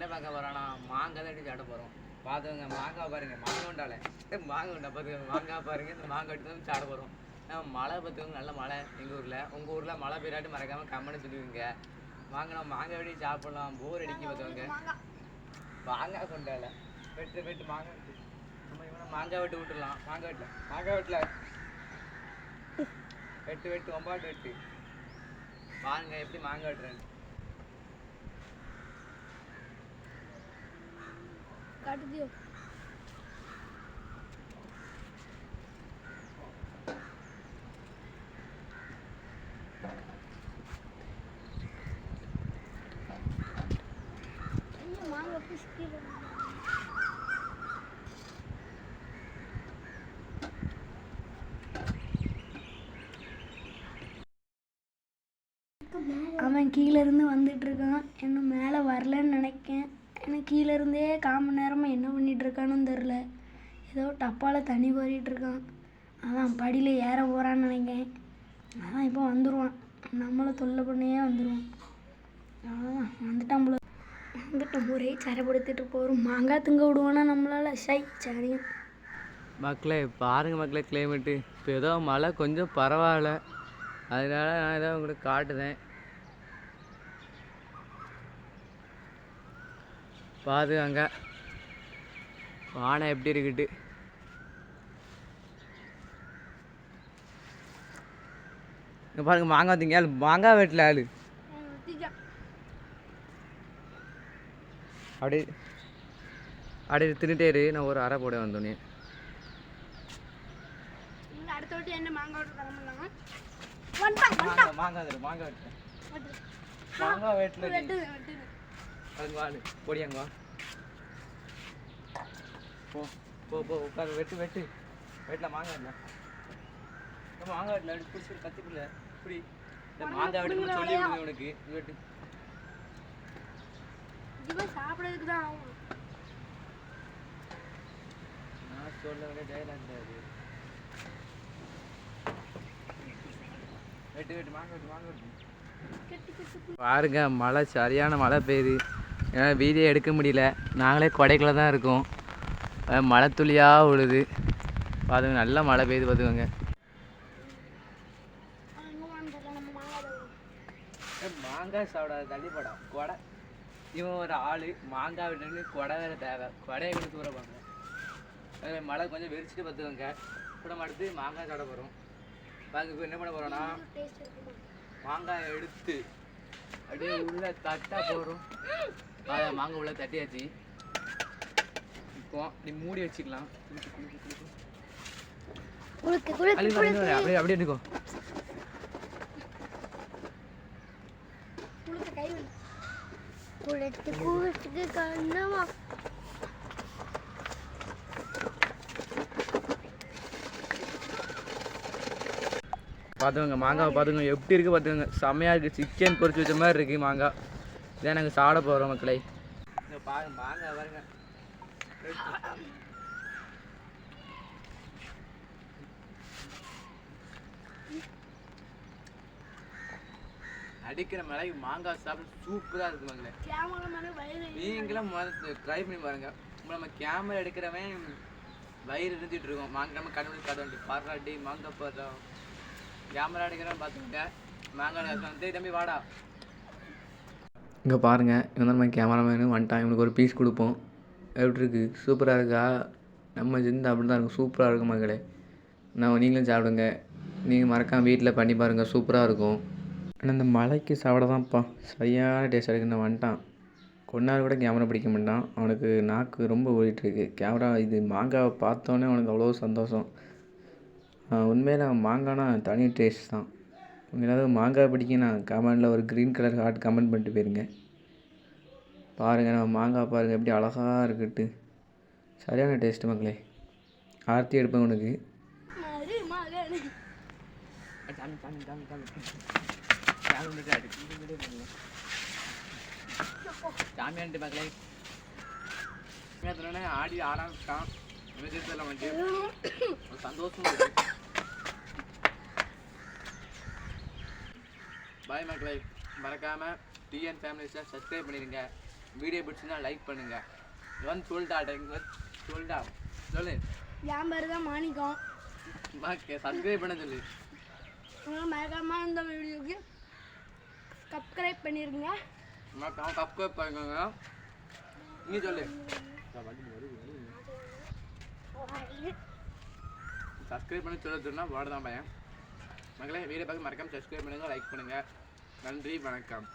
என்ன பார்க்க போகிறோன்னா மாங்காய் தான் எடுத்து சாப்பிட போகிறோம். பார்த்துங்க மாங்காய் பாருங்கள், மாங்காய் உண்டாலே மாங்காய் உண்டா பார்த்துங்க, மாங்காய் பாருங்கள். இந்த மாங்காய் எடுத்து வந்து சாப்பிட போகிறோம். மழை பார்த்துக்கோங்க, நல்ல மழை எங்கள் ஊரில். உங்கள் ஊரில் மழை பெய்யாட்டு மறக்காமல் கம்மன்னு சொல்லுவீங்க. வாங்க நம்ம மாங்காய் வெடி சாப்பிட்லாம். போர் அடிக்கி பார்த்துக்கோங்க. மாங்காய் கொண்டால வெட்டு மாங்காய் நம்ம இவனை மாங்காய் வெட்டு விட்டுடலாம். மாங்காய் வெட்டில் வெட்டு ஒம்பாட்டு வெட்டு. பாருங்க எப்படி மாங்காய் வெட்டுறேன். काट दियो ये मांगो किसकी அவன் கீழே இருந்து வந்துட்டு இருக்கான். இன்னும் மேலே வரலன்னு நினைக்கேன். எனக்கு கீழே இருந்தே 1/4 மணி நேரமாக என்ன பண்ணிகிட்டு இருக்கான்னு தெரில. ஏதோ டப்பாவில் தண்ணி கோரிட்டு இருக்கான். அதான் படியில் ஏற போகிறான்னு நினைக்கிறேன். அதான் இப்போ வந்துடுவான். நம்மளை தொல்லை பண்ணியே வந்துடுவான். அவ்வளோதான் வந்துட்டான் போல. வந்துட்டோம். ஒரே சரைப்படுத்திட்டு போகிறோம். மாங்காய் திங்க விடுவானா நம்மளால்? சரியும் மக்களே பாருங்கள் மக்களே, கிளைமேட்டு இப்போ ஏதோ மழை கொஞ்சம் பரவாயில்ல. அதனால நான் ஏதோ உங்களுக்கு காட்டுதேன். பாருங்க வானம் எப்படி இருக்குட்டு. இங்கே பாருங்க மாங்காய் திங்க மாங்காய் வெட்டில் ஆளு அப்படியே தின்னுட்டே இரு. நான் ஒரு அரை போட வந்தோன்னே அடுத்த வாட்டி என்ன மாங்காய் வெட்டில் அது வாழு பொடியாங்க வா. போ உட்காரு. வெட்டில் மாங்காய் இல்லை. மாங்காய் வெட்டில் அப்படி பிடிச்சி கத்திப்பில்ல இப்படி இந்த மாங்காய் வெட்டி சொல்லி விடுங்க உனக்கு. வெட்டு சாப்பிட்றதுக்கு தான் ஆகும். நான் சொல்ல வேண்டிய டைலாக் அது. வெட்டு மாங்காய் வெட்டு. பாருங்க மழை சரியான மழை பெய்யுது. ஏன்னா வீடியோ எடுக்க முடியல. நாங்களே கொடைக்குள்ள தான் இருக்கோம். மழை துளியாக விழுது. பாருங்க நல்லா மழை பெய்யுது பார்த்துக்கோங்க. மாங்காய் சாப்பிடாத தள்ளிப்படம் கொடை. இவன் ஒரு ஆள் மாங்காய் விட்டு கொடை வேறு தேவை. கொடையை கொண்டு தூரப்பாங்க. மழை கொஞ்சம் வெறிச்சிட்டு பார்த்துக்கோங்க. கூட அடுத்து மாங்காய் சாப்பிட போகிறோம். பாருங்க என்ன பண்ண போகிறோன்னா மாங்காயை எடுத்து அப்படியே உள்ள தட்டா போடுறோம். மாங்காய் உள்ள தட்டியாச்சு. இப்போ இப்படி மூடி வச்சுக்கலாம். அப்படியே அப்படியே இருக்கும். பார்த்துக்கோங்க மாங்காவை பார்த்துங்க எப்படி இருக்குது பார்த்துக்கோங்க. செம்மையாக இருக்குது. சிக்கன் பொரிச்சு வச்ச மாதிரி இருக்குது மாங்காய். இதான் நாங்கள் சாப்பிட போகிறோம் மக்களை. இங்கே பாருங்க மாங்காய் பாருங்க. அடிக்கிற மழைக்கு மாங்காய் சாப்பிட சூப்பராக இருக்குது மக்களை. நீங்களும் ட்ரை பண்ணி பாருங்க. நம்ம கேமரா எடுக்கிறவன் வயிறு இருந்துட்டு இருக்கோம். மாங்காய் நம்ம கண்டுபிடிச்சு காட்ட பாராட்டி மாங்காய் போடுறோம். கேமரா எடுக்கிறேன் பார்த்துக்கிட்ட மாங்காய் வந்து தம்பி வாடா. இங்கே பாருங்கள் இவன் தான் நம்ம கேமராமேனு வந்துட்டான். இவனுக்கு ஒரு பீஸ் கொடுப்போம். எப்படி இருக்குது? சூப்பராக இருக்கா? நம்ம செஞ்சு அப்படி தான் இருக்கும். சூப்பராக இருக்கும் மக்களே. நீங்களும் சாப்பிடுங்க. நீங்கள் மறக்காமல் வீட்டில் பண்ணி பாருங்கள். சூப்பராக இருக்கும். ஆனால் இந்த மலைக்கு சாப்பிட தான்ப்பா சரியான டேஸ்ட்டாக இருக்குது. நான் வந்துட்டான். கொஞ்ச நேரம் கூட கேமரா பிடிக்க மாட்டான். அவனுக்கு நாக்கு ரொம்ப ஓடிட்டுருக்கு. கேமரா இது மாங்காவை பார்த்தோன்னே அவனுக்கு அவ்வளோ சந்தோஷம். உண்மையில் மாங்காய்னா தனி டேஸ்ட் தான். ஏதாவது மாங்காய் பிடிக்குன்னா கமெண்டில் ஒரு க்ரீன் கலர் ஹார்ட் கமெண்ட் பண்ணிட்டு போயிருங்க. பாருங்கள் நம்ம மாங்காய் பாருங்கள் எப்படி அழகாக இருக்குட்டு. சரியான டேஸ்ட்டு மக்களே. ஆர்த்தி எடுப்பேன் உனக்கு. சாமியான்ட்டு மக்களே ஆடி ஆரம்பிச்சிட்டான். விஜயத்தில் வந்து சந்தோஷமா இருக்கு. பாய் மக்களே, மறக்காமல் டிஎன் ஃபேமிலிஸை சப்ஸ்கிரைப் பண்ணிடுங்க. வீடியோ பிடிச்சிருந்தா லைக் பண்ணுங்க. வந்து சொல்லிட்டா சொல்லு. என் பேர் தான் மாணிக்கம். சப்ஸ்கிரைப் பண்ண சொல்லு. மறக்காம இந்த வீடியோக்கு சப்ஸ்கிரைப் பண்ணிருங்க. சப்ஸ்கிரைப் பண்ணுங்க. நீ சொல்லு. சப்ஸ்கிரைப் பண்ணி சொன்னா வாடதான் பையன். மக்களே வீடியோ பார்க்க மறக்காம சப்ஸ்கிரைப் பண்ணுங்க, லைக் பண்ணுங்க. நன்றி, வணக்கம்.